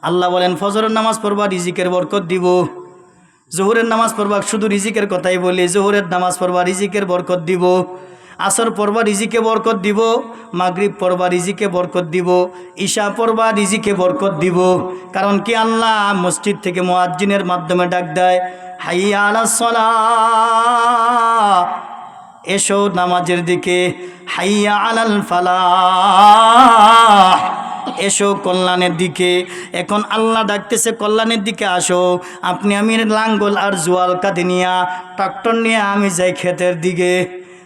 আল্লাহ বলেন ফজরের নামাজ পড়বা রিজিকের বরকত দিব, জোহরের নামাজ পড়বা শুধু রিজিকের কথাই বলি, জোহরের নামাজ পড়বা রিজিকের বরকত দিব, আসর পড়বা রিজিকে বরকত দিব, মাগরিব পড়বা রিজিকে বরকত দিব, ঈশা পড়বা রিজিকে বরকত দিব। কারণ কি আল্লাহ মসজিদ থেকে মুয়াজ্জিনের মাধ্যমে ডাক দেয়, হাইয়া আলাস সালাহ, এসো নামাজের দিকে, হাইয়া আলাল ফালাহ, এসো কল্যাণের দিকে। এখন আল্লাহ ডাকতেছে কল্যাণের দিকে আসো। আপনি আমি লাঙ্গল আর জোয়াল কাঁধে নিয়া ট্রাক্টর নিয়ে আমি যাই ক্ষেতের দিকে।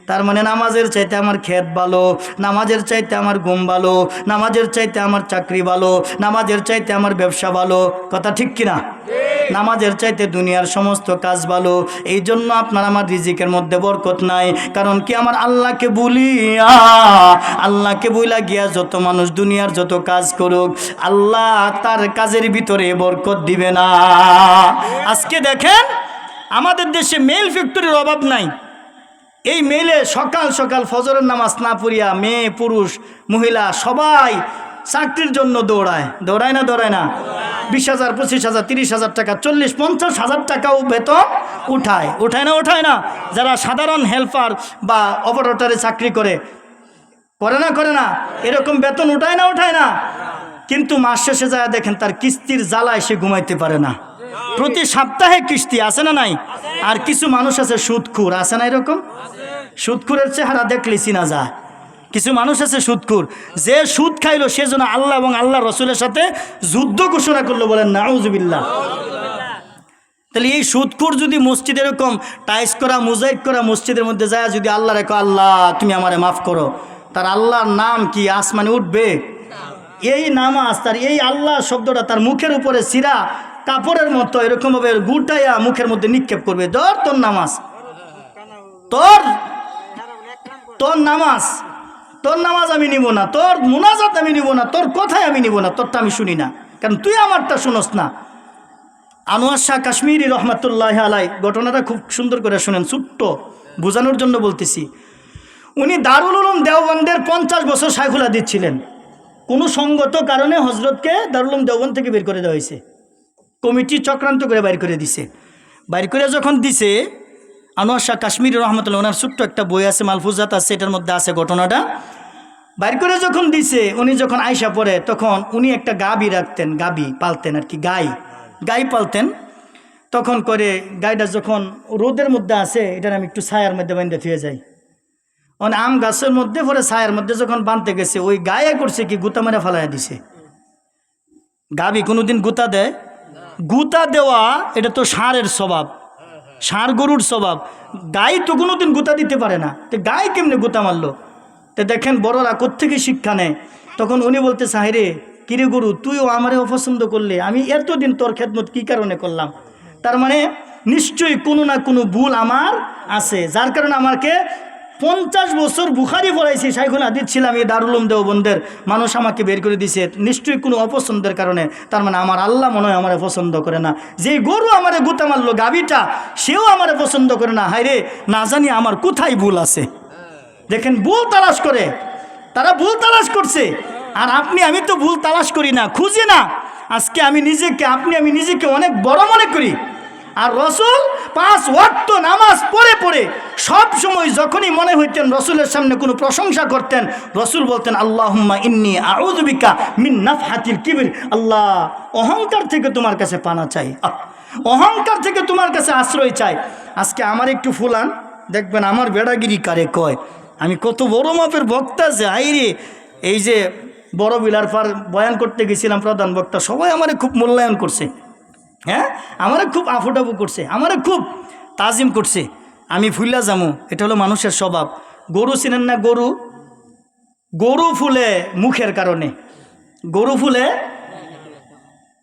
তার মানে নামাজের চাইতে আমার ক্ষেত ভালো, নামাজের চাইতে আমার ঘুম ভালো, নামাজের চাইতে আমার চাকরি ভালো, নামাজের চাইতে আমার ব্যবসা ভালো। কথা ঠিক কিনা? নামাজের চাইতে দুনিয়ার সমস্ত কাজ ভালো। এই জন্য আপনার আমার রিজিকের মধ্যে বরকত নাই। কারণ কি আমার আল্লাহকে বলিয়া, আল্লাহকে বইলা গিয়া যত মানুষ দুনিয়ার যত কাজ করুক, আল্লাহ তার কাজের ভিতরে বরকত দিবে না। আজকে দেখেন আমাদের দেশে মেল ফ্যাক্টরির অভাব নাই। এই মেলে সকাল সকাল ফজরের নামাজ না পড়িয়া মেয়ে পুরুষ মহিলা সবাই চাকরির জন্য দৌড়ায়। দৌড়ায় না? দৌড়ায় না? 20,000 25,000 30,000 টাকা 40-50,000 টাকাও বেতন উঠায়। উঠায় না? উঠায় না? যারা সাধারণ হেল্পার বা অপারেটরে চাকরি করে, করে না? করে না? এরকম বেতন উঠায় না? উঠায় না? কিন্তু মাস শেষে যায় দেখেন তার কিস্তির জ্বালায় সে ঘুমাইতে পারে না। প্রতি সপ্তাহে কিস্তি আছে না নাই? আর কিছু মানুষ আছে সুদখোর, আছে না? এরকম সুদখোরের চেহারা দেখলে চিনা যায়। কিছু মানুষ আছে সুদখোর, যে সুদ খাইলো সেজন্য আল্লাহ এবং আল্লাহ রসুলের সাথে যুদ্ধ ঘোষণা করলো। বলেন নাউজুবিল্লাহ। তাহলে এই সুদখোর যদি মসজিদ এরকম টাইস করা মোজাইক করা মসজিদের মধ্যে যায়, যদি আল্লাহ রেখো আল্লাহ তুমি আমারে মাফ করো, তার আল্লাহর নাম কি আসমানে উঠবে? এই নামাজ তার এই আল্লাহ শব্দটা তার মুখের উপরে সিরা কাপড়ের মতো এরকমভাবে গুটাইয়া মুখের মধ্যে নিক্ষেপ করবে। ধর তোর নামাজ, তোর নামাজ, তোর নামাজ আমি নিব না, তোর মুনাজাত আমি নিব না, তোর কথাই আমি নিব না, তোরটা আমি শুনি না, কারণ তুই আমারটা শুনস না। আনোয়ার শাহ কাশ্মীরি রহমতুল্লাহ আলাই ঘটনাটা খুব সুন্দর করে শুনেন, ছোট্ট বোঝানোর জন্য বলতেছি। উনি দারুল উলুম দেওবন্দের 50 বছর শাইখুল হাদিস ছিলেন। কোনো সঙ্গত কারণে হজরতকে দারুল উলুম দেওবন্দ থেকে বের করে দেওয়া হয়েছে। কমিটি চক্রান্ত করে বাইর করে দিছে। বাইর করে যখন দিছে, আনোয়ার শাহ কাশ্মীরি রহমতুল্লাহ ওনার ছোট্ট একটা বই আছে, মালফুজাত আছে, এটার মধ্যে আছে ঘটনাটা। বাইর করে যখন দিছে, উনি যখন আয়সা পড়ে তখন উনি একটা গাবি রাখতেন, গাবি পালতেন আর কি, গাই পালতেন। তখন করে গাইটা যখন রোদের মধ্যে আছে, এটার আমি একটু ছায়ার মধ্যে বাঁধতে থুয়ে যাই। মানে আম গাছের মধ্যে পরে ছায়ার মধ্যে যখন বাঁধতে গেছে, ওই গায়ে করছে কি গুতা মেরে ফালাইয়া দিছে। গাবি কোনোদিন গুতা দেয়? গুতা দেওয়া এটা তো ষাঁড়ের স্বভাব, ষাঁড় গরুর স্বভাব। গাই তো কোনোদিন গুতা দিতে পারে না, তো গাই কেমনে গুতা মারলো? তো দেখেন বড়রা কোত্থেকে শিক্ষা নেয়। তখন উনি বলতে চাহে, কিরে গরু তুইও আমারে অপছন্দ করলে, আমি এতদিন তোর খেদমত কি কারণে করলাম? তার মানে নিশ্চয়ই কোনো না কোনো ভুল আমার আছে, যার কারণে আমাকে 50 বছর বুখারি পড়াইছি, শাইখুল হাদিস ছিলাম, এই দারুল উলুম দেওবন্দের মানুষ আমাকে বের করে দিছে নিশ্চয়ই কোনো অপছন্দের কারণে। তার মানে আমার আল্লাহ মনে হয় আমারে পছন্দ করে না। যে গরু আমারে গুতা মারলো গাবিটা, সেও আমারে পছন্দ করে না। হায় রে, না জানি আমার কোথায় ভুল আছে। দেখেন ভুল তালাশ করে, তারা ভুল তালাশ করছে। আর আমি তো ভুল তালাশ করি না, খুঁজি না। আজকে আমি নিজেকে অনেক বড় মনে করি। আর রসুল 5 ওয়াক্ত নামাজ পড়ে পড়ে সব সময় যখনই মনে হইতেন রসুলের সামনে কোনো প্রশংসা করতেন, রসুল বলতেন আল্লাহুম্মা ইন্নী আউযু বিকা মিন নাফহাতিল কিবর। আল্লাহ, অহংকার থেকে তোমার কাছে পানা চাই, অহংকার থেকে তোমার কাছে আশ্রয় চাই। আজকে আমার একটু ফুলান, দেখবেন আমার বেড়াগিরি কারে কয়। আমি কত বড় মাপের বক্তা যে, আইরে এই যে বড় বিলার পার বয়ান করতে গেছিলাম, প্রধান বক্তা সবাই আমারে খুব মূল্যায়ন করছে। হ্যাঁ, আমারে খুব আফুটাফু করছে, আমারে খুব তাজিম করছে। আমি ফুল্লা যামু, এটা হলো মানুষের স্বভাব। গরু চিনেন না? গরু ফুলে মুখের কারণে, গরু ফুলে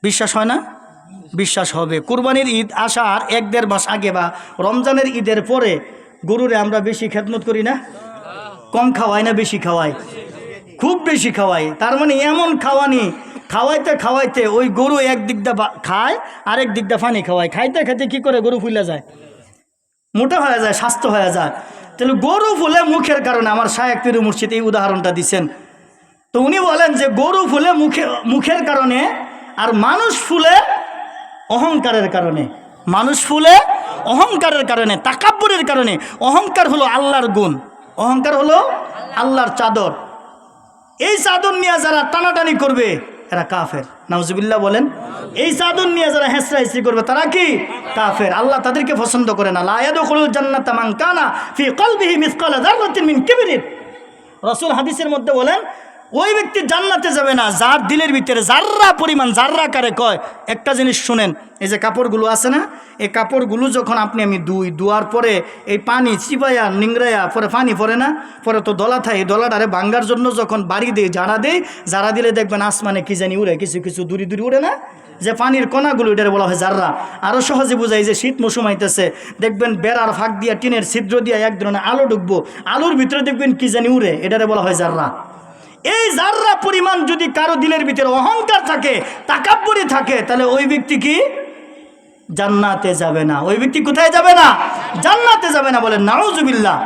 বিশ্বাস হয় না? বিশ্বাস হবে। কুরবানির ঈদ আসার 1-1.5 মাস আগে বা রমজানের ঈদের পরে গরুরে আমরা বেশি খেদমত করি না? কম খাওয়াই না বেশি খাওয়াই? খুব বেশি খাওয়াই। তার মানে এমন খাওয়াইতে খাওয়াইতে ওই গরু এক দিক দিয়ে খায়, আরেক দিক দিয়ে পানি খাওয়ায়। খাইতে খাইতে কি করে গরু ফুলে যায়, মোটা হয়ে যায়, স্বাস্থ্য হয়ে যায়। তাহলে গরু ফুলে মুখের কারণে। আমার শায়েখ পীর মুর্শিদ এই উদাহরণটা দিচ্ছেন। তো উনি বলেন যে গরু ফুলে মুখের কারণে আর মানুষ ফুলে অহংকারের কারণে, মানুষ ফুলে অহংকারের কারণে, তাকাব্বুরের কারণে। অহংকার হলো আল্লাহর গুণ, অহংকার হলো আল্লাহর চাদর। এই চাদর নিয়ে যারা টানাটানি করবে এরা কাফের, নাউজুবিল্লাহ বলেন। এই চাদর নিয়ে যারা হেসরা হেসরি করবে তারা কি? কাফের। আল্লাহ তাদেরকে পছন্দ করে না। লা ইয়াদখুলুল জান্নাতা মান কানা ফি কলবিহি মিসকালা যাররাতিন মিন কিবরিন। রাসূল হাদিসের মধ্যে বলেন ওই ব্যক্তি জান্নাতে যাবে না যার দিলের ভিতরে জাররা পরিমাণ, জাররা কারে কয়, একটা জিনিস শুনেন, এই যে কাপড়গুলো আছে না, এই কাপড়গুলো যখন আপনি আমি ধোয়ার পরে এই পানি চিপাইয়া নিংড়াইয়া পরে পানি পরে না, পরে তো দলা থাকে, এই দলাটারে ভাঙ্গার জন্য যখন বাড়ি দেয়, জারা দিলে দেখবেন আসমানে কি জানি উড়ে, কিছু কিছু দূরে দূরে উড়ে না, যে পানির কণাগুলো, এটারে বলা হয় জাররা। আরও সহজে বোঝাই যে শীত মৌসুম আইতেছে, দেখবেন বেড়ার ফাঁক দিয়া টিনের ছিদ্র দিয়া এক ধরনের আলো ঢুকবো, আলোর ভিতরে দেখবেন কি জানি উড়ে, এটারে বলা হয় জাররা। এই জাররা পরিমাণ যদি কারো দিলের ভিতরে অহংকার থাকে, তাকাব্বুরি থাকে, তাহলে ওই ব্যক্তি কি? জান্নাতে যাবে না। ওই ব্যক্তি কোথায় যাবে না? জান্নাতে যাবে না। বলেন নাউজুবিল্লাহ।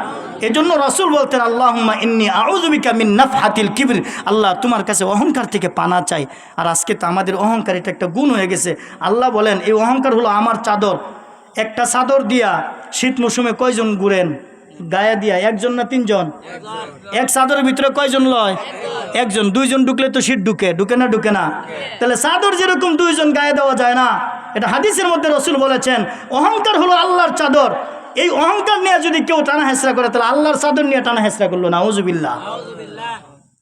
এজন্য রাসূল বলতেন আল্লাহুম্মা ইন্নী আউযু বিকা মিন নাফহাতিল কিবর, আল্লাহ তোমার কাছে অহংকার থেকে পানা চাই। আর আজকে তো আমাদের অহংকার এটা একটা গুণ হয়ে গেছে। আল্লাহ বলেন এই অহংকার হলো আমার চাদর। একটা চাদর দিয়া শীত মৌসুমে কয়জন ঘুরেন গায়ে দিয়া? একজন না তিনজন? এক চাদরের ভিতরে কয়জন লয়? একজন। দুইজন ঢুকলে তো শীত ঢুকে না? ঢুকে না। তাহলে চাদর যেরকম দুইজন গায়ে দেওয়া যায় না, এটা হাদিসের মধ্যে রাসূল বলেছেন অহংকার হলো আল্লাহর চাদর। এই অহংকার নিয়ে যদি কেউ টানা হেসরা করে তাহলে আল্লাহর চাদর নিয়ে টানা হেসরা করলো, নাউজুবিল্লাহ।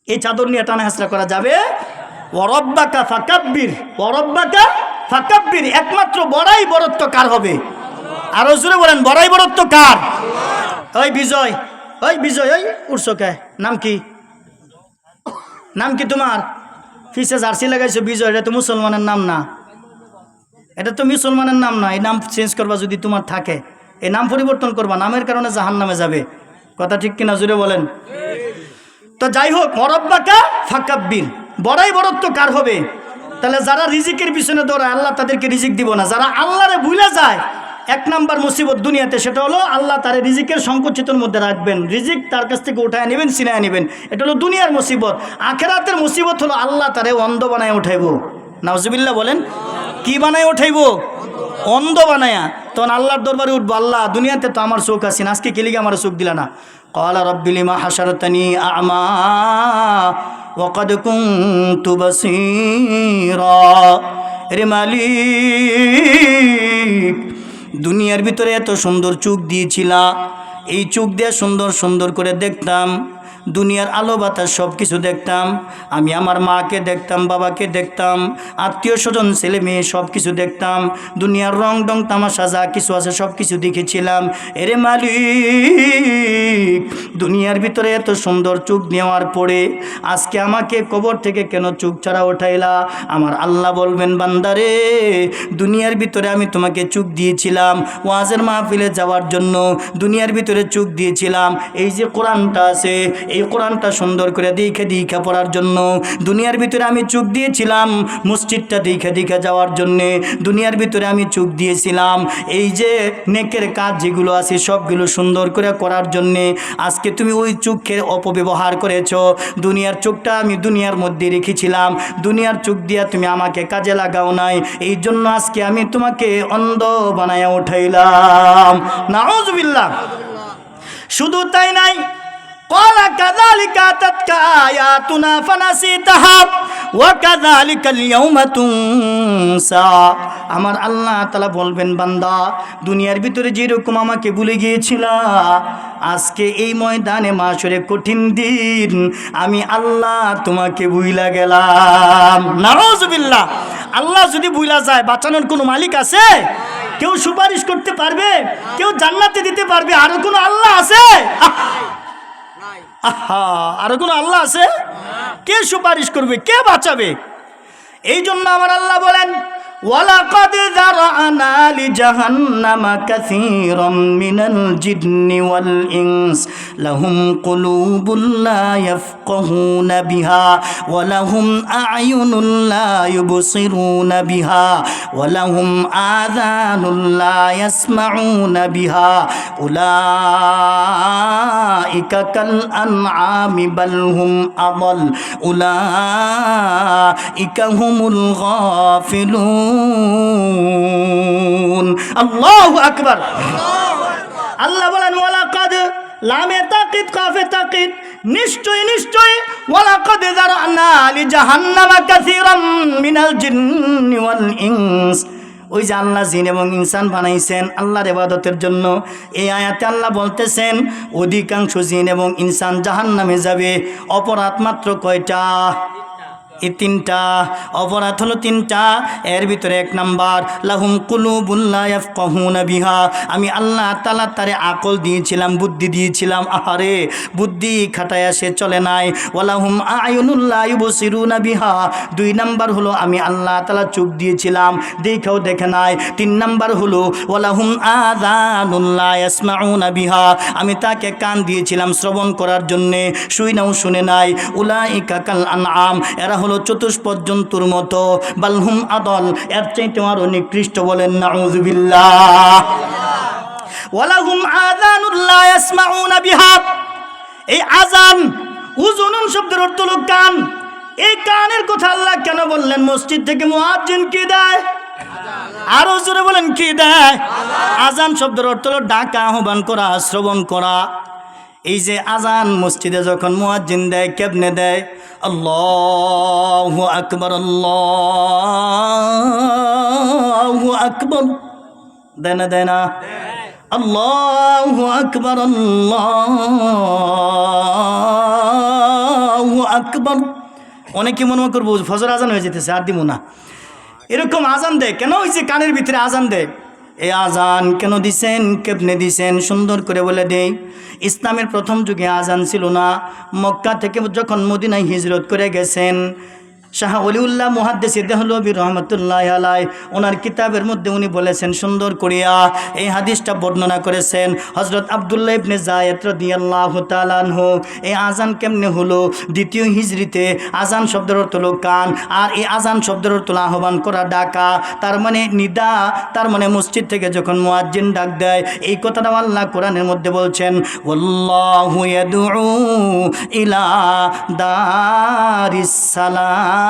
এই চাদর নিয়ে টানা হেসরা করা যাবে? ওয়ারাব্বাকা ফাকাব্বির, ওয়ারাব্বাকা ফাকাব্বির। একমাত্র বড়াই বড়ত্ব কার হবে? আরো জোরে বলেন, বড়াই বড়ত্ব কার? ওই বিজয়, ওই বিজয়, ওই উঠছো কে? নাম কি? নাম কি তোমার? ফিসে জার্সি লাগাইছো বিজয়, এটা তো মুসলমানের নাম না, এটা তো মুসলমানের নাম না। এই নাম চেঞ্জ করবা যদি তোমার থাকে, এই নাম পরিবর্তন করবা, নামের কারণে জাহান্নামে যাবে। কথা ঠিক কিনা জোরে বলেন। তো যাই হোক, ওয়ারাব্বাকা ফাকাব্বির, বড়াই বড়ত্ব কার হবে? তাহলে যারা রিজিকের পিছনে দৌড়ায় আল্লাহ তাদেরকে রিজিক দিব না। যারা আল্লাহরে ভুলে যায়, এক নাম্বার মুসিবত দুনিয়াতে, সেটা হলো আল্লাহ তার রিজিকের সংকুচিতর মধ্যে রাখবেন, রিজিক তার কাছ থেকে উঠায় নেবেন, ছিনায় নেবেন। এটা হলো দুনিয়ার মুসিবত। আখেরাতের মুসিবত হলো আল্লাহ তারে অন্ধ বানায় উঠাইব। নাউজুবিল্লাহ বলেন। কি বানায় উঠাইব? অন্ধ বানায়া। তখন আল্লাহর দরবারে উঠবো, আল্লাহ দুনিয়াতে তো আমার চোখ আছেন, আজকে কি লিগে আমার চোখ দিলা না? ক্বালা রাব্বি লিমা হাশারতানি আ'মা ওয়া ক্বাদ কুনতু বাসীরা। রে মালিক, দুনিয়ার ভিতরে এত সুন্দর চোখ দিয়েছিলা, এই চোখ দিয়ে সুন্দর সুন্দর করে দেখতাম, দুনিয়ার আলো বাতাস সব কিছু দেখতাম। আমি আমার মাকে দেখতাম, বাবাকে দেখতাম, আত্মীয় স্বজন ছেলে মেয়ে সব কিছু দেখতাম, দুনিয়ার রং ডং তামাশা যা কিছু আছে সব কিছু দেখেছিলাম। এরে মালিক, দুনিয়ার ভিতরে এত সুন্দর চোখ নেওয়ার পরে আজকে আমাকে কবর থেকে কেন চোখ ছাড়া ওঠাইলা? আমার আল্লাহ বলবেন, বান্দারে দুনিয়ার ভিতরে আমি তোমাকে চোখ দিয়েছিলাম ওয়াজের মাহফিলে যাওয়ার জন্য, দুনিয়ার ভিতরে চোখ দিয়েছিলাম এই যে কোরআনটা আছে, এই কোরআনটা সুন্দর করে দেখে পড়ার জন্য, দুনিয়ার ভিতরে আমি চোখ দিয়েছিলাম মসজিদটা দেখে যাওয়ার জন্যে, দুনিয়ার ভিতরে আমি চোখ দিয়েছিলাম এই যে নেকের কাজ যেগুলো আছে সবগুলো সুন্দর করে করার জন্যে। আজকে তুমি ওই চোখের অপব্যবহার করেছ। দুনিয়ার চোখটা আমি দুনিয়ার মধ্যে রেখেছিলাম, দুনিয়ার চোখ দিয়া তুমি আমাকে কাজে লাগাও নাই, এই জন্য আজকে আমি তোমাকে অন্ধ বানায়া উঠাইলাম। নাউজুবিল্লাহ। শুধু তাই নাই, ক্বালা কাযালিকা আতাতকা আয়াতুনা ফানাসিতাহা ওয়া কাযালিকাল ইয়াওমা তুনসা। আমার আল্লাহ তাআলা বলবেন, বান্দা দুনিয়ার ভিতরে যেরকম আমাকে ভুলে গিয়েছিলা, আজকে এই ময়দানে মাশরে কঠিন দিন আমি আল্লাহ তোমাকে ভুইলা গেলাম। নাউজুবিল্লাহ। আল্লাহ যদি ভুইলা যায় বাঁচানোর কোনো মালিক আছে? কেউ সুপারিশ করতে পারবে? কেউ জান্নাতে দিতে পারবে? আরো কোনো আল্লাহ আছে? আহা, আরো কোনো আল্লাহ আছে? কে সুপারিশ করবে? কে বাঁচাবে? এই জন্য আমার আল্লাহ বলেন, وَلَقَدْ ذَرَأْنَا لِجَهَنَّمَ كَثِيرًا مِنَ الْجِنِّ وَالْإِنسِ لَهُمْ قُلُوبٌ لَا يَفْقَهُونَ بِهَا وَلَهُمْ أَعْيُنٌ لَا يُبْصِرُونَ بِهَا وَلَهُمْ آذَانٌ لَا يَسْمَعُونَ بِهَا أُولَئِكَ كَالْأَنْعَامِ بَلْ هُمْ أَضَلُّ أُولَئِكَ هُمُ الغافلون আল্লাহু আকবার। আল্লাহ বলেন ওয়ালাকাদ লামে তাকিদ কাফে তাকিদ নিশ্চয় নিশ্চয় ওয়ালাকাদ যারানা লিজাহান্নামা কাসীরাম মিনাল জিন্নি ওয়াল ইনস। ওই যে আল্লাহ জিন এবং ইনসান বানাইছেন আল্লাহর ইবাদতের জন্য। এই আয়াতে আল্লাহ বলতেছেন অধিকাংশ জিন এবং ইনসান জাহান্নামে যাবে। অপরাধ মাত্র কয়টা? এই তিনটা অপরাধ হলো তিনটা। এর ভিতরে এক নাম্বার লাহুম কুলুবুন লা ইয়াফকাহুনা বিহা। আমি আল্লাহ তাআলা তারে আকল দিয়েছিলাম, বুদ্ধি দিয়েছিলাম, আহারে বুদ্ধি খাটায়া সে চলে নাই। ওয়ালাহুম আয়ুনুন লা ইউবসিরুনা বিহা। দুই নাম্বার হলো আমি আল্লাহ তাআলা চোখ দিয়েছিলাম, দেখেও দেখে নাই। তিন নাম্বার হলো ওয়ালাহুম আযানুন লা ইয়াসমাউনা বিহা। আমি তাকে কান দিয়েছিলাম শ্রবণ করার জন্যে, শুনেও শুনে নাই। উলাইকা কাল আনআম, এরা হলো চতুষ্পদ জন্তুর মতো। বালহুম আদল, এর চাইতে আরো নিকৃষ্ট। বলেন নাউযুবিল্লাহ। ওয়ালাহুম আযানুন লা ইয়াসমাউনা বিহা। এই আযান উযুনুন শব্দের অর্থ হলো কান। এই কানের কথা আল্লাহ কেন বললেন? মসজিদ থেকে মুয়াজ্জিন কি দেয়? আরো জোরে বলেন কি দেয়? আযান শব্দের অর্থ হলো ডাকা, আহ্বান করা, শ্রবণ করা। এই যে আজান মসজিদে যখন মুয়াজ্জিন দেয়, কেমনে দেয়? আল্লাহু আকবার, আল্লাহু আকবার, দেয় না দেয় না? আল্লাহু আকবার, আল্লাহু আকবার। অনেকে মনে করবো ফজর আজান হয়ে যেতেছে, আর দিব না। এরকম আজান দেয় কেন? ওই যে কানের ভিতরে আজান দেয়। এই আজান কেন দিছেন, কেমনে দিছেন? সুন্দর করে বলে দেই। ইসলামের প্রথম যুগে আজান ছিল না। মক্কা থেকে যখন মদিনায় হিজরত করে গেছেন, শাহ ওলিউল্লাহ মুহাদ্দিস দেহলভী রহমতুল্লাহ আলাই ওনার কিতাবের মধ্যে উনি বলেছেন সুন্দর করিয়া, এই হাদিসটা বর্ণনা করেছেন হযরত আব্দুল্লাহ ইবনে যায়েদ রাদিয়াল্লাহু তাআলা আনহু। এই আজান কেমনে হলো? দ্বিতীয় হিজরিতে আজান শব্দের অর্থ হলো কান, আর এই আজান শব্দের অর্থ হলো আহ্বান করা, ডাকা। তার মানে নিদা, তার মানে মসজিদ থেকে যখন মুয়াজ্জিন ডাক দেয়। এই কথাটা আল্লাহ কোরআনের মধ্যে বলছেন, ওয়াল্লাহু ইয়াদউ ইলা দারিস সালাম।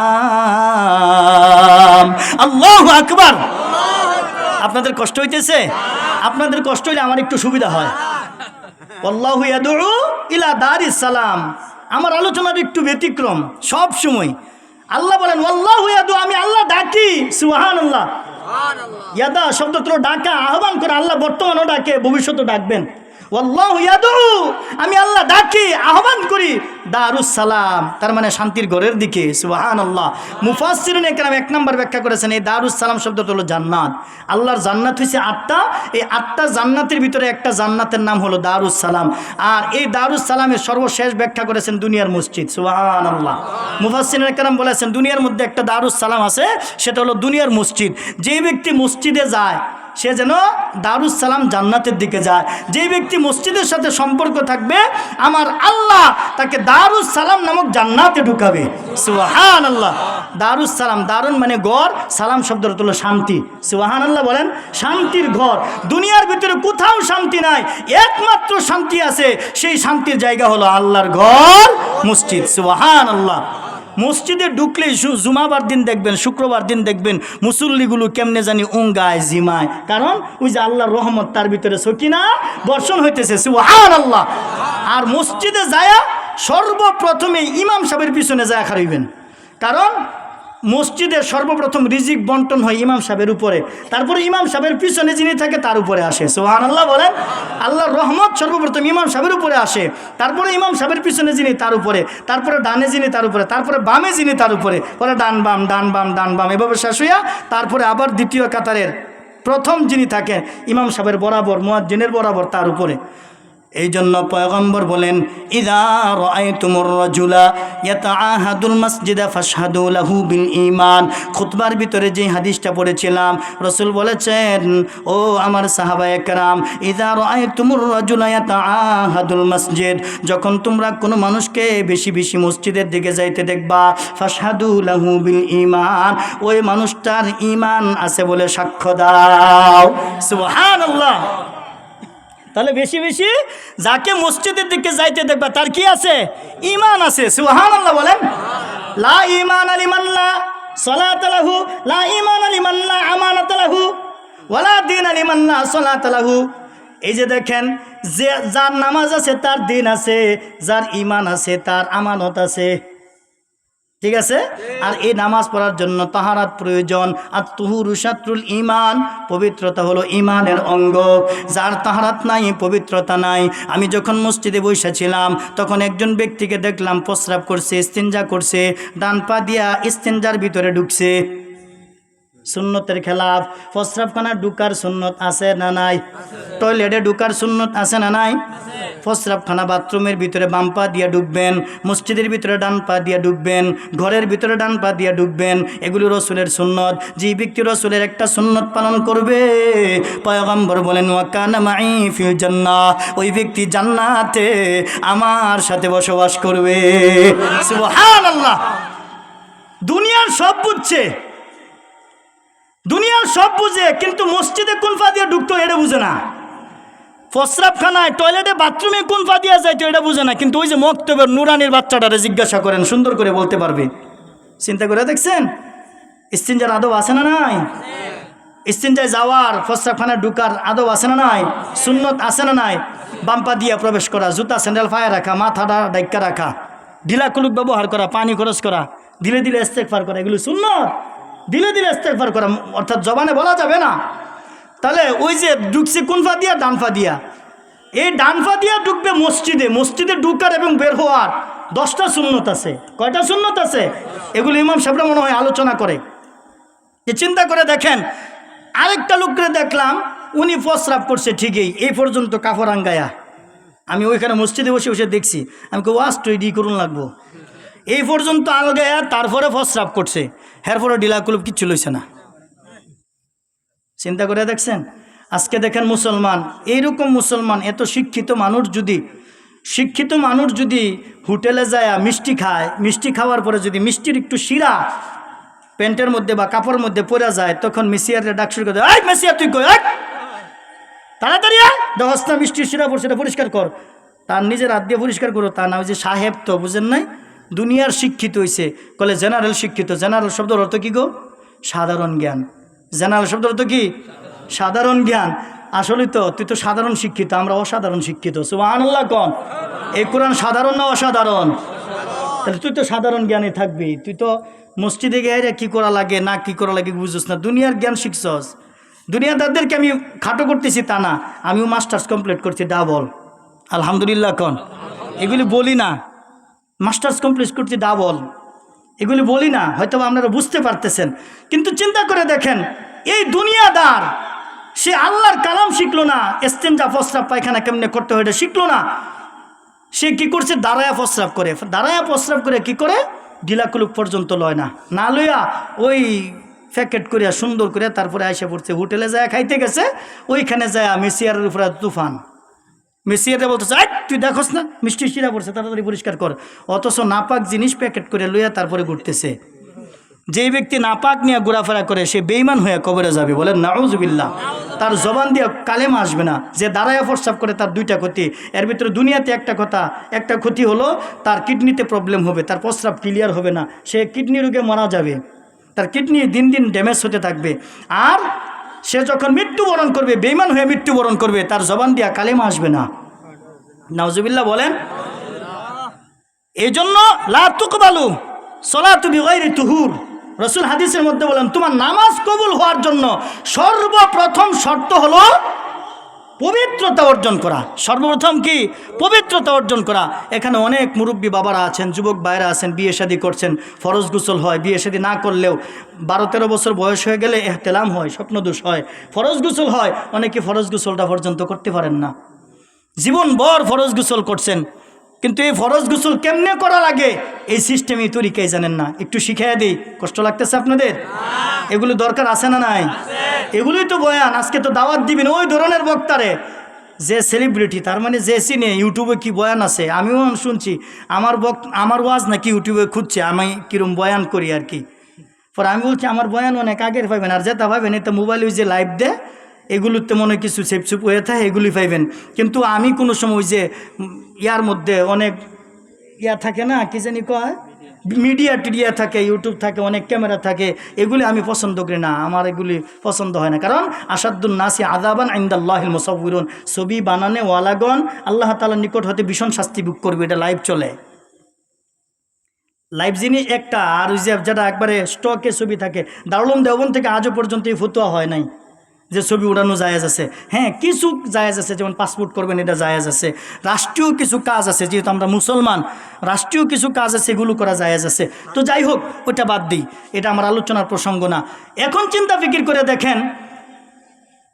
আল্লাহু আকবার। আপনাদের কষ্ট হইতেছে? আপনাদের কষ্ট হইলে আমার একটু সুবিধা হয়। আল্লাহু ইয়াদউ ইলা দারিস সালাম। আমার আলোচনার একটু ব্যতিক্রম সব সময়। আল্লাহ বলেন আল্লাহু ইয়াদউ, আমি আল্লাহ ডাকি। সুবহানাল্লাহ। ইয়াদা শব্দ তো ডাকা, আহ্বান করে। আল্লাহ বর্তমানও ডাকে, ভবিষ্যতেও ডাকবেন। আল্লাহু ইয়াদউ, আমি আল্লাহ ডাকি, আহ্বান করি দারুস সালাম, তার মানে শান্তির ঘরের দিকে। সুবহানাল্লাহ। মুফাসসিরিনে কেরাম এক নম্বর ব্যাখ্যা করেছেন এই দারুস সালাম শব্দটা হলো জান্নাত। আল্লাহর জান্নাত হয়েছে 8টা। এই 8টা জান্নাতের ভিতরে একটা জান্নাতের নাম হলো দারুস সালাম। আর এই দারুস সালামের সর্বশেষ ব্যাখ্যা করেছেন দুনিয়ার মসজিদ। সুবহানাল্লাহ। মুফাসসিরিনে কেরাম বলেছেন দুনিয়ার মধ্যে একটা দারুস সালাম আছে, সেটা হলো দুনিয়ার মসজিদ। যে ব্যক্তি মসজিদে যায় সে যেন দারুস সালাম জান্নাতের দিকে যায়। যে ব্যক্তি মসজিদের সাথে সম্পর্ক থাকবে, আমার আল্লাহ তাকে দারুস সালাম নামক জান্নাতে ঢুকাবে। সুবহানাল্লাহ। দারুস সালাম, দারুন মানে ঘর, সালাম শব্দের অর্থ হলো শান্তি। সুবহানাল্লাহ বলেন। শান্তির ঘর। দুনিয়ার ভিতরে কোথাও শান্তি নাই, একমাত্র শান্তি আছে। সেই শান্তির জায়গা হলো আল্লাহর ঘর, মসজিদ। সুবহানাল্লাহ। মসজিদে ঢুকলেই জুমাবার দিন দেখবেন, শুক্রবার দিন দেখবেন মুসল্লিগুলো কেমনে জানি উঙ্গায়, জিমায়। কারণ ওই যে আল্লাহর রহমত, তার ভিতরে সকিনা বর্ষণ হইতেছে। সুবহানাল্লাহ। আর মসজিদে যায়া সর্বপ্রথমে ইমাম সাহেবের পিছনে যায় খাড়াইবেন। কারণ মসজিদের সর্বপ্রথম রিজিক বন্টন হয় ইমাম সাহেবের উপরে, তারপরে ইমাম সাহেবের পিছনে যিনি থাকে তার উপরে আসে। সুবহানাল্লাহ বলেন। আল্লাহর রহমত সর্বপ্রথম ইমাম সাহেবের উপরে আসে, তারপরে ইমাম সাহেবের পিছনে যিনি তার উপরে, তারপরে ডানে যিনি তার উপরে, তারপরে বামে যিনি তার উপরে, পরে ডান বাম ডান বাম ডান বাম, এভাবে শেষ হইয়া তারপরে আবার দ্বিতীয় কাতারের প্রথম যিনি থাকেন ইমাম সাহেবের বরাবর, মুয়াজ্জিনের বরাবর, তার উপরে। এই জন্য পয়গম্বর বলেন, ইযা রাআইতুমুর রাজুলা ইয়াতাআহাদুল মাসজিদা ফাশহাদু লাহু বিল ঈমান। খুতবার ভিতরে যে হাদিসটা পড়েছিলাম, রাসূল বলেছেন, ও আমার সাহাবায়ে কেরাম, ইযা রাআইতুমুর রাজুলা ইয়াতাআহাদুল মাসজিদ, যখন তোমরা কোনো মানুষকে বেশি বেশি মসজিদের দিকে যাইতে দেখবা, ফাশহাদু লাহু বিল ঈমান, ওই মানুষটার ঈমান আছে বলে সাক্ষ্য দাও। সুবহানাল্লাহ। তাহলে বেশি বেশি যাকে মসজিদের দিকে যাইতে দেখবা তার কি আছে? ঈমান আছে। সুবহানাল্লাহ বলেন। লা ঈমান লিমান লা সালাত লাহু, লা ঈমান লিমান লা আমানাত লাহু, ওয়ালা দীন লিমান লা সালাত লাহু। এই যে দেখেন, যে যার নামাজ আছে তার দিন আছে, যার ঈমান আছে তার আমানত আছে। ঠিক আছে? আর এই নামাজ পড়ার জন্য তাহারাত প্রয়োজন। আর তুহুরু শাত্রুল ঈমান, পবিত্রতা হলো ঈমানের অঙ্গ। যার তাহারাত নাই, পবিত্রতা নাই। আমি যখন মসজিদে বসেছিলাম তখন একজন ব্যক্তিকে দেখলাম প্রস্রাব করছে, ইস্তিনজা করছে, ডান পা দিয়া ইস্তিনজার ভিতরে ঢুকছে। সুন্নতের খেলাফ। প্রস্রাবখানা ঢুকার সুন্নত আছে না নাই? টয়লেটে ঢুকার সুন্নত আছে না নাই? প্রস্রাবখানা বাথরুমের ভিতরে বাম পা দিয়ে ঢুকবেন, মসজিদের ভিতরে ডান পা দিয়ে ঢুকবেন, ঘরের ভিতরে ডান পা দিয়ে ঢুকবেন। এগুলো রসুলের সুন্নত। যে ব্যক্তি রসুলের একটা সুন্নত পালন করবে, পয়গম্বর বলেন, ওয়া কানা মাই ফিল জান্নাহ, ওই ব্যক্তি জান্নাতে আমার সাথে বসবাস করবে। সুবহানাল্লাহ। দুনিয়ার সব বুঝছে, দুনিয়ার সব বুঝে, কিন্তু মসজিদে কোন পা দিয়ে ঢুকতো এটা বুঝে না। প্রস্রাবখানায়, টয়লেটে, বাথরুমে কোন পা দিয়ে যাইতো এটা বুঝে না। কিন্তু ওই যে মক্তবের নুরানির বাচ্চাটারে জিজ্ঞাসা করেন, সুন্দর করে বলতে পারবে। চিন্তা করে দেখছেন ইস্তিনজার আদব আছে না নাই? ইস্তিনজায় যাওয়ার, প্রস্রাবখানায় ঢুকার আদব আছে না নাই? সুন্নত আছে না নাই? বাম পা দিয়ে প্রবেশ করা, জুতা স্যান্ডেল পায়ে রাখা, মাথাটা ডাইক্কা রাখা, ঢিলা কুলুক ব্যবহার করা, পানি খরচ করা, ধীরে ধীরে ইস্তেগফার করা, এগুলো সুন্নত। ধীরে ধীরে ইস্তেগফার করা, অর্থাৎ জবানে বলা যাবে না। তাহলে ওই যে ঢুকছে কোন পা দিয়া? ডান পা দিয়া। এই ডান পা দিয়া ঢুকবে মসজিদে। মসজিদে ঢুকার এবং বের হওয়ার 10টা সুন্নত আছে। কয়টা সুন্নত আছে? এগুলো ইমাম সাহেবরা মনে হয় আলোচনা করে। যে চিন্তা করে দেখেন, আরেকটা লোককে দেখলাম, উনি প্রস্রাব করছে ঠিকই, এই পর্যন্ত কাপড় আঙ্গায়া। আমি ওইখানে মসজিদে বসে বসে দেখছি। আমি ওয়াজ তৈরি করুন লাগবো, এই পর্যন্ত আলগায়া, তারপরে প্রস্রাব করছে, এরপরে ঢিলা কুলুপ কিচ্ছু লইছে না। চিন্তা করে দেখছেন? আজকে দেখেন মুসলমান, এইরকম মুসলমান, এত শিক্ষিত মানুষ যদি হোটেলে যায় মিষ্টি খায়, মিষ্টি খাওয়ার পরে যদি মিষ্টির একটু শিরা প্যান্টের মধ্যে বা কাপড়ের মধ্যে পড়ে যায়, তখন মেসিয়ারের ডাক শুরু করে, এই মেসিয়ার তুই কই, তাড়াতাড়ি দেখস না মিষ্টির শিরা পড়ছে, এটা পরিষ্কার কর। তার নিজের হাত দিয়ে পরিষ্কার করো, তা না। ওই যে সাহেব তো বুঝেন নাই, দুনিয়ার শিক্ষিত হয়েছে, বলে জেনারেল শিক্ষিত। জেনারেল শব্দের অর্থ কি গো? সাধারণ জ্ঞান। জেনারেল শব্দের অর্থ কি? সাধারণ জ্ঞান। আসলে তো তুই তো সাধারণ শিক্ষিত, আমরা অসাধারণ শিক্ষিত। সুবহানাল্লাহ কোন? এই কোরআন সাধারণ না অসাধারণ? তাহলে তুই তো সাধারণ জ্ঞানে থাকবি। তুই তো মসজিদে গিয়ে কি করা লাগে না কি করা লাগে বুঝছিস না, দুনিয়ার জ্ঞান শিখছস। দুনিয়াদারদেরকে আমি খাটো করতেছি তা না, আমিও মাস্টার্স কমপ্লিট করছি, ডাবল। আলহামদুলিল্লাহ কোন? এগুলি বলি না। মাস্টার্স কমপ্লিট করছি, ডাবল। এগুলি বলি না, হয়তো আপনারা বুঝতে পারতেছেন। কিন্তু চিন্তা করে দেখেন, এই দুনিয়াদার, সে আল্লাহর কালাম শিখলো না, ইস্তেঞ্জা প্রস্রাব পায়খানা কেমনে করতে হয় এটা শিখলো না। সে কি করছে? দাঁড়ায়া প্রস্রাব করে। দাঁড়ায়া প্রস্রাব করে কি করে? ঢিলাকুলুক পর্যন্ত লয় না, না লইয়া ওই প্যাকেট করিয়া সুন্দর করে তারপরে আইসা পড়ছে। হোটেলে যায় খাইতে গেছে, ওইখানে যায় মেসিয়ারের উপরে তুফান। মেসিয়ারে বলতেছে, তুই দেখোস না মিষ্টি শিরা পড়ছে, তাড়াতাড়ি পরিষ্কার কর। অথচ নাপাক জিনিস প্যাকেট করে লইয়া তারপরে ঘুরতেছে। যেই ব্যক্তি নাপাক নিয়ে ঘোরাফেরা করে, সে বেঈমান হয়ে কবরে যাবে। বলেন নাউজুবিল্লাহ। তার জবান দিয়ে কালেমা আসবে না। যে দাঁড়ায়া প্রস্রাব করে তার 2টা ক্ষতি। এর ভিতরে দুনিয়াতে একটা ক্ষতি হলো, তার কিডনিতে প্রবলেম হবে, তার প্রস্রাব ক্লিয়ার হবে না, সে কিডনি রোগে মারা যাবে, তার কিডনি দিন দিন ড্যামেজ হতে থাকবে। আর সে যখন মৃত্যুবরণ করবে, বেঈমান হয়ে মৃত্যুবরণ করবে, তার জবান দিয়া কালেমা আসবে না। নাউজুবিল্লাহ বলেন। এই জন্য লা তুকবালু সলাতু বিগাইরি তুহুর। রাসূল হাদিসের মধ্যে বলেন, তোমার নামাজ কবুল হওয়ার জন্য সর্বপ্রথম শর্ত হলো পবিত্রতা অর্জন করা। সর্বপ্রথম কি? পবিত্রতা অর্জন করা। এখানে অনেক মুরব্বী বাবারা আছেন, যুবক ভাইরা আছেন, বিয়ে শাদী করছেন, ফরজ গোসল হয়। বিয়ে শাদী না করলেও 12-13 বছর বয়স হয়ে গেলে ইহতিলাম হয়, স্বপ্নদোষ হয়, ফরজ গোসল হয়। অনেকে ফরজ গোসলটা পর্যন্ত করতে পারেন না। জীবনভর ফরজ গোসল করছেন, কিন্তু এই ফরজ গোসল কেমনে করা লাগে এই সিস্টেম এই তরিকাই জানেন না। একটু শিখাইয়া দিই, কষ্ট লাগতেছে আপনাদের? এগুলো দরকার আছে না নাই? এগুলোই তো বয়ান। আজকে তো দাওয়াত দিবেন ওই ধরনের বক্তারে যে সেলিব্রিটি, তার মানে যে চিনে ইউটিউবে কি বয়ান আছে। আমিও শুনছি আমার ওয়াজ নাকি ইউটিউবে খুঁজছে আমি কিরম বয়ান করি আর কি। পরে আমি বলছি আমার বয়ান অনেক আগের পাইবেন, আর যেটা পাইবেন এটা মোবাইলে ওই যে লাইভ দেয় এগুলোতে মনে কিছু সেপসুপ হয়ে থাকে, এগুলি পাইবেন। কিন্তু আমি কোনো সময় যে ইয়ার মধ্যে অনেক ইয়া থাকে না, কি জানি কয়, মিডিয়া টিডিয়া থাকে, ইউটিউব থাকে, অনেক ক্যামেরা থাকে, এগুলি আমি পছন্দ করি না। আমার এগুলি পছন্দ হয় না। কারণ আসাদুন নাসি আযাবান ইনদাল্লাহিল মুসাউউরুন, ছবি বানানে ওয়ালাগন আল্লাহ তাআলার নিকট হতে ভীষণ শাস্তি ভোগ করবে। এটা লাইভ চলে, লাইভ জিনিস একটা। আর ওই যে যারা একবারে স্টকে ছবি থাকে, দারুল দেওবন্দ থেকে আজও পর্যন্ত এই ফতোয়া হয় নাই যে ছবি উড়ানো জায়েজ আছে। হ্যাঁ, কিছু জায়েজ আছে, যেমন পাসপোর্ট করবেন এটা জায়েজ আছে। রাষ্ট্রীয় কিছু কাজ আছে, যেহেতু আমরা মুসলমান, রাষ্ট্রীয় কিছু কাজ আছে, এগুলো করা জায়েজ আছে। তো যাই হোক, ওইটা বাদ দিই, এটা আমার আলোচনার প্রসঙ্গ না। এখন চিন্তা ফিকির করে দেখেন,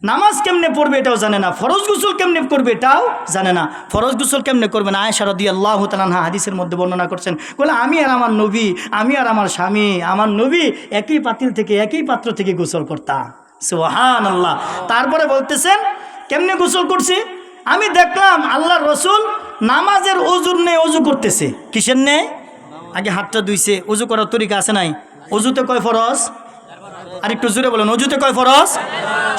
নামাজ কেমনে পড়বে এটাও জানে না, ফরজ গোসল কেমনে করবে এটাও জানে না। ফরজ গোসল কেমনে করবেন আয়েশা রাদিয়াল্লাহু তাআলা আনহা হাদিসের মধ্যে বর্ণনা করছেন, বলে আমি আর আমার নবী, আমি আর আমার স্বামী, আমার নবী একই পাতিল থেকে একই পাত্র থেকে গোসল করতাম। সুবহানাল্লাহ। তারপরে বলতেছেন কেমনে গোসল করছি, আমি দেখলাম আল্লাহর রাসূল নামাজের ওযুর নেই ওযু করতেছে। কিসের নেই? আগে হাতটা ধুইছে। ওযু করার তরিকা আছে নাই? ওযুতে কয় ফরজ? আর একটু জোরে বলেন, ওযুতে কয় ফরজ?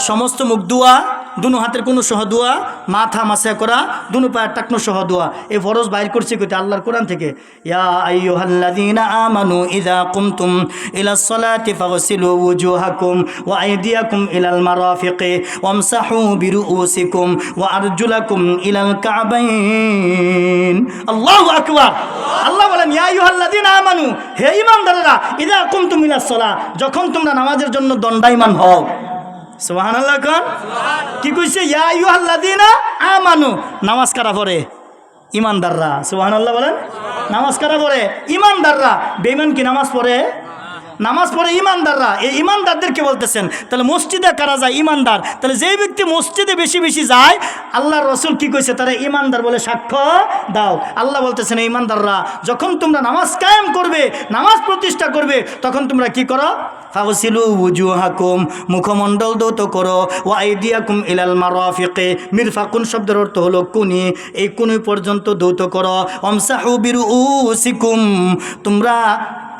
সমস্ত মুখ ধোয়া, দুনো হাতের কোনো সহ ধোয়া, মাথা মাসা করা, দুনো পায়ের টাকনো সহ ধোয়া। এই ফরজ বাইর করছে কইতে আল্লাহর কোরআন থেকে, ইয়া আইয়ুহাল্লাযীনা আমানু ইযা কুমতুম ইলাস সালাতি ফাগসিলু ওয়ুজুহাকুম ওয়া আইদিয়াকুম ইলাল মারাফিকি ওয়ামসাহু বিরুউসিকুম ওয়া আরজুলাকুম ইলাল কাবাইন। আল্লাহু আকবার। আল্লাহ বলেন, ইয়া আইয়ুহাল্লাযীনা আমানু, হে ঈমানদারেরা, ইযা কুমতুম ইলাস সালাহ, যখন তোমরা নামাজের জন্য দণ্ডায়মান হও। সুবহানাল্লাহ। কোন কি কইছে? ইয়া আইয়ুহাল্লাযীনা আমানু। নামাজ কারা পড়ে? ঈমানদাররা। সুবহানাল্লাহ বলেন। নামাজ কারা পড়ে? ঈমানদাররা। বেঈমান কি নামাজ পড়ে? নামাজ পড়ে ঈমানদাররা। এই ঈমানদারদেরকে বলতেছেন। তাহলে মসজিদে কারা যায়? ঈমানদার। তাহলে যেই ব্যক্তি মসজিদে বেশি বেশি যায়, আল্লাহর রাসূল কি কইছে? তারা ঈমানদার বলে সাক্ষ্য দাও। আল্লাহ বলতেছেন, ঈমানদাররা যখন তোমরা নামাজ কায়েম করবে, নামাজ প্রতিষ্ঠা করবে, তখন তোমরা কি করো? ফাগসিলু ওয়ুজুহাকুম, মুখমণ্ডল ধৌত করো, ওয়া আইদিয়াকুম ইলাল মারাফিকি, মিরফাকুন শব্দের অর্থ হলো কুনি, এই কুনি পর্যন্ত ধৌত করো। ওয়ামসাহু বিরুউসিকুম, তোমরা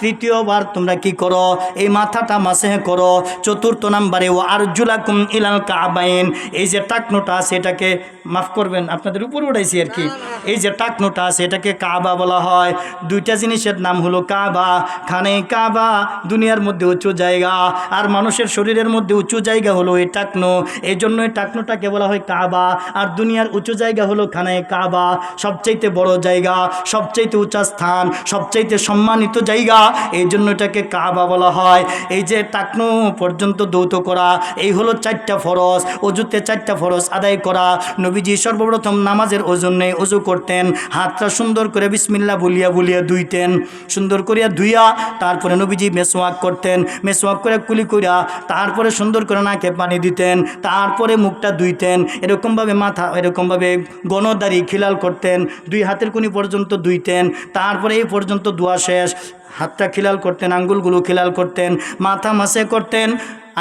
তৃতীয়বার তোমরা কি করো? এই মাথাটা মাসে করো। চতুর্থ নাম্বারে ও আরজুলাকুম ইলাল কাবাইন, এই যে টাকনোটা আছে এটাকে মাফ করবেন, আপনাদের উপর উঠাইছি আর কি। এই যে টাকনোটা আছে এটাকে কাবা বলা হয়। দুইটা জিনিসের নাম হলো কাবা। খানে কাবা দুনিয়ার মধ্যে উঁচু জায়গা, আর মানুষের শরীরের মধ্যে উঁচু জায়গা হলো এই টাকনো। এই জন্য এই টাকনোটাকে বলা হয় কাবা। আর দুনিয়ার উঁচু জায়গা হলো খানে কাবা, সবচাইতে বড় জায়গা, সবচাইতে উঁচা স্থান, সবচাইতে সম্মানিত জায়গা, এই জন্য এটাকে কাবা বলা হয়। এই যে টাকনো পর্যন্ত ধৌত করা, এই হলো 4টা ফরজ। অজুতে 4টা ফরজ আদায় করা। নবীজি সর্বপ্রথম নামাজের ওজন নেই ওযু করতেন, হাতটা সুন্দর করে বিসমিল্লাহ বলিয়া বলিয়া ধুইতেন। সুন্দর করিয়া ধুইয়া তারপরে নবীজি মেসওয়াক করতেন। মেসওয়াক করে কুলি করিয়া তারপরে সুন্দর করে নাকে পানি দিতেন, তারপরে মুখটা ধুইতেন। এরকমভাবে মাথা, এরকমভাবে গণদাড়ি খিলাল করতেন, 2 হাতের কোনি পর্যন্ত ধুইতেন। তারপরে এই পর্যন্ত ধোয়া শেষ, হাতটা খিলাল করতেন, আঙ্গুলগুলো খিলাল করতেন, মাথা মাসে করতেন।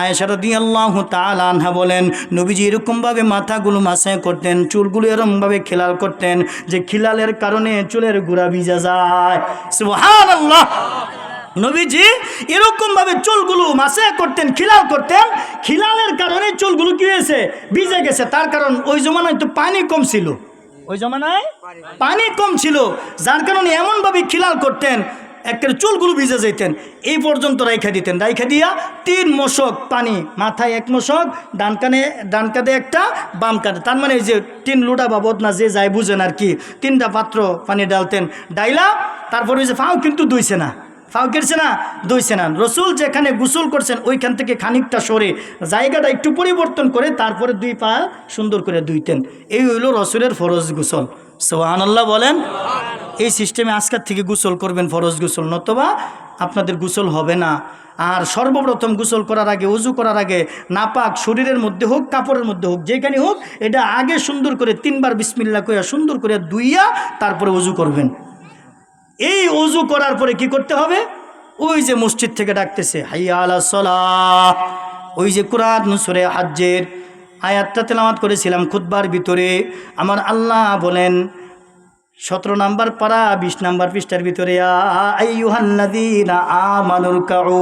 আয়েশা রাদিয়াল্লাহু তাআলা আনহা বলেন, নবীজি এরকমভাবে মাথাগুলো মাসে করতেন, চুলগুলো এরকমভাবে খিলাল করতেন যে খিলালের কারণে চুলের গোড়া ভিজা যায়। সুবহানাল্লাহ। নবীজি এরকমভাবে চুলগুলো মাসে করতেন, খিলাল করতেন। খিলালের কারণে চুলগুলো কি হয়েছে? ভিজে গেছে। তার কারণ ওই জমানায় তো পানি কম ছিল, ওই জমানায় পানি কম ছিল, যার কারণে এমনভাবে খিলাল করতেন একেবারে চুলগুলো ভিজে যেতেন। এই পর্যন্ত রাইখা দিতেন। রাইখা দিয়া 3 মশক পানি, মাথায় 1 মশক, ডান কাঁধে একটা, বাম কাঁধে, তার মানে এই যে 3 লোটা বা বদনা যে যায় বুঝেন আর কি, 3টা পাত্র পানি ডালতেন। ডাইলা তারপরে ওই যে ফাও কিন্তু ধুইছে না, ফাও কেটছে না, ধুইছে না। রসুল যেখানে গোসল করছেন ওইখান থেকে খানিকটা সরে জায়গাটা একটু পরিবর্তন করে তারপরে 2 পা সুন্দর করে ধুইতেন। এই হইল রসুলের ফরজ গোসল। সুবহানাল্লাহ বলেন। এই সিস্টেমে আজকের থেকে গোসল করবেন, ফরজ গোসল, নতবা আপনাদের গোসল হবে না। আর সর্বপ্রথম গোসল করার আগে, ওযু করার আগে নাপাক শরীরের মধ্যে হোক, কাপড়ের মধ্যে হোক, যেখানে হোক, এটা আগে সুন্দর করে 3 বার বিসমিল্লাহ কইয়া সুন্দর করে ধুইয়া তারপরে ওযু করবেন। এই ওযু করার পরে কি করতে হবে? ওই যে মসজিদ থেকে ডাকতেছে হাইয়া আলাস সালাহ, ওই যে কুরআন সূরা হজ্জের আয়াতটা তেলাওয়াত করেছিলাম খুতবার ভিতরে, আমার আল্লাহ বলেন 17 নম্বর পারা 20 নম্বর পৃষ্ঠার ভিতরে, আইয়ুহাল্লাযীনা আমানুর কাউ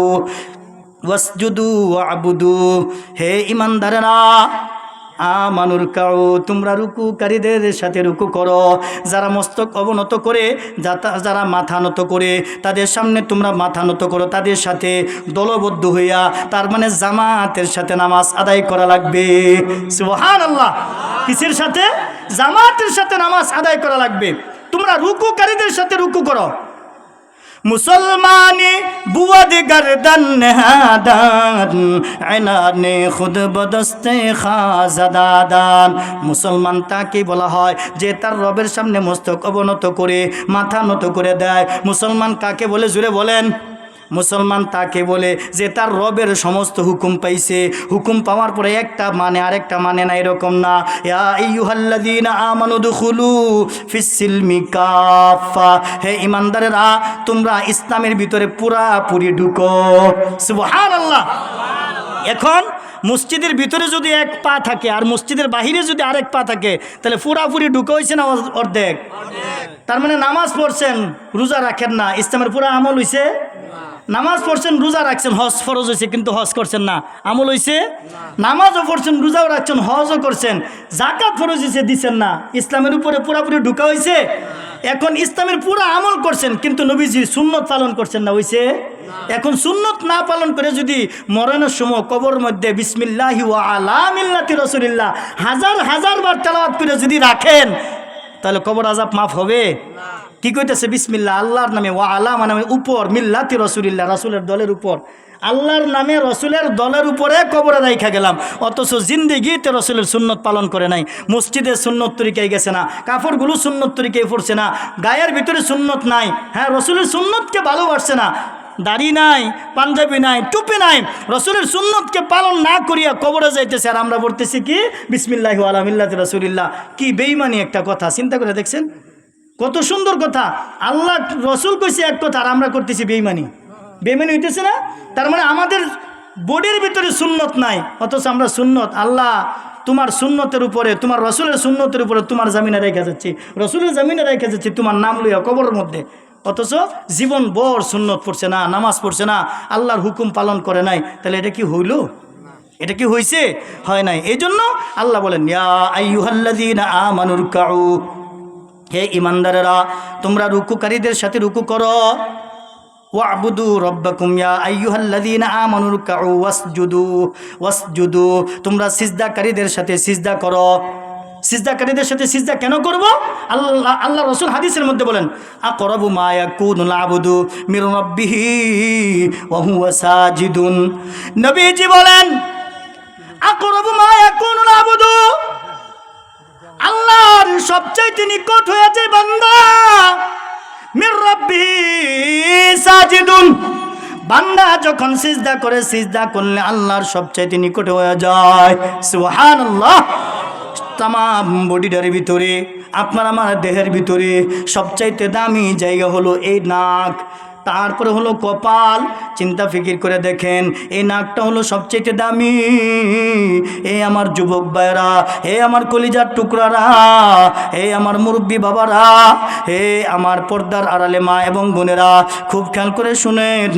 ওয়াসজুদু ওয়াবুদু, হে ঈমানদারেরা, আমানুর কাউ, তোমরা রুকুকারীদের সাথে রুকু করো। যারা মস্তক অবনত করে, যারা মাথা নত করে, তাদের সামনে তোমরা মাথা নত করো, তাদের সাথে দলবদ্ধ হইয়া, তার মানে জামাতের সাথে নামাজ আদায় করা লাগবে। সুবহানাল্লাহ। কিসের সাথে? জামাতের সাথে নামাজ আদায় করা লাগবে। তোমরা রুকুকারীদের সাথে রুকু করো। মুসলমানি বুয়াদ গর্দন নেহাদান, আয়নানে খুদ বদস্তে খাজাদাদান। মুসলমান তাকে বলা হয় যে তার রবের সামনে মস্তক অবনত করে, মাথা নত করে দেয়। মুসলমান কাকে বলে? জুড়ে বলেন। মুসলমান তাকে বলে যে তার রবের সমস্ত হুকুম পাইছে, হুকুম পাওয়ার পরে একটা মানে আরেকটা মানে না, এরকম না। ইয়া আইয়ুহাল্লাযীনা আমানু দুখুলু ফিস-সিলমি কাফা, হে ঈমানদারেরা, তোমরা ইসলামের ভিতরে পুরাপুরি ঢুকো। সুবহানাল্লাহ। এখন মসজিদের ভিতরে যদি এক পা থাকে আর মসজিদের বাহিরে যদি আরেক পা থাকে, তাহলে পুরাপুরি ঢুকে হয়েছে না অর্ধেক? তার মানে নামাজ পড়ছেন, রোজা রাখেন না, ইসলামের পুরা আমল হয়েছে? নামাজ পড়ছেন, রোজা রাখছেন, হজ ফরজ হয়েছে, কিন্তু হজ করছেন না, আমল হয়েছে? নামাজও পড়ছেন, রোজাও রাখছেন, হজও করছেন, যাকাত ফরজ হয়েছে, দিচ্ছেন না, ইসলামের উপরে পুরাপুরি ঢুকা হয়েছে। এখন ইসলামের পুরা আমল করছেন, কিন্তু নবীজির সুন্নত পালন করছেন না, হয়েছে? এখন সুন্নত না পালন করে যদি মরণের সময় কবর মধ্যে বিসমিল্লাহি ওয়া আলা মিল্লাতি রাসূলিল্লাহ হাজার হাজার বার তেলাওয়াত করে যদি রাখেন, তাহলে কবর আযাব মাফ হবে? কি কইতেছে? বিসমিল্লাহ, আল্লাহর নামে, ওয়া আলা মানে উপর, মিল্লাতি রাসূলিল্লাহ, রাসূলের দলের উপর, আল্লাহর নামে রসুলের দলের উপরে কবরে রাইখা গেলাম, অথচ জিন্দেগিতে রসুলের সুন্নত পালন করে নাই। মসজিদের সুন্নত তরিকায় গেছে না, কাপড়গুলো সুন্নত তরিকায় পড়ছে না, গায়ের ভিতরে সুন্নত নাই, হ্যাঁ রসুলের সুন্নতকে ভালোবাসছে না, দাড়ি নাই, পাঞ্জাবি নাই, টুপি নাই, রসুলের সুন্নতকে পালন না করিয়া কবরে যাইতেছে। আর আমরা বলতেছি কি বিসমিল্লাহি ওয়া আলা মিল্লাতি রাসূলিল্লাহ। কি বেঈমানি একটা কথা, চিন্তা করে দেখছেন? কত সুন্দর কথা। আল্লাহ রসুল কইছে এক কথা, আর আমরা করতেছি বেঈমানি। বেঈমানি হইতেছে না? তার মানে আমাদের বডির ভিতরে সুন্নত নাই, অথচ আমরা সুন্নত, আল্লাহ তোমার সুন্নতের উপরে, তোমার রসুলের সুন্নতের উপরে তোমার জামিনে রেখে যাচ্ছি, রসুলের জামিনে রেখে যাচ্ছি তোমার নাম লইয়া কবরের মধ্যে, অথচ জীবন ভর সুন্নত পড়ছে না, নামাজ পড়ছে না, আল্লাহর হুকুম পালন করে নাই। তাহলে এটা কি হইল? এটা কি হয়েছে? হয় নাই। এই জন্য আল্লাহ বলেন ইয়া আইয়ুহাল্লাযীনা আমানুর কাউ, হে ঈমানদারেরা, তোমরা রুকুকারীদের সাথে রুকু করো। ওয়াবুদু রব্বাকুম ইয়া আইয়ুহাল্লাযীনা আমানু রুকউ ওয়াসজুদু, তোমরা সিজদাকারীদের সাথে সিজদা করো। সিজদাকারীদের সাথে সিজদা কেন করব? আল্লাহ রাসূল হাদিসের মধ্যে বলেন আকরাবু মা ইয়াকুনুল আবদু মির রাব্বিহি ওয়া হুয়া সাজিদুন। নবীজি বলেন আকরাবু মা ইয়াকুনুল আবদু, আল্লাহর সবচেয়ে নিকট হয়েছে বান্দা, মির রাব্বিহি সাজিদুন, বান্দা যখন সিজদা করে, সিজদা করলে আল্লাহর সবচেয়ে নিকটে হয়ে যায়। সুবহানাল্লাহ। তামাম বডিটার ভিতরে, আপনার আমার দেহের ভিতরে সবচাইতে দামি জায়গা হলো এই নাক, তারপরে হলো কপাল। চিন্তা ফিকির করে দেখেন, এই নাকটা হলো সবচেয়ে দামি। এই আমার যুবক ভাইরা, হে আমার কলিজার টুকরারা, হে আমার মুরব্বী বাবারা, হে আমার পর্দার আড়ালে মা এবং বোনেরা, খুব খেয়াল করে শুনেন।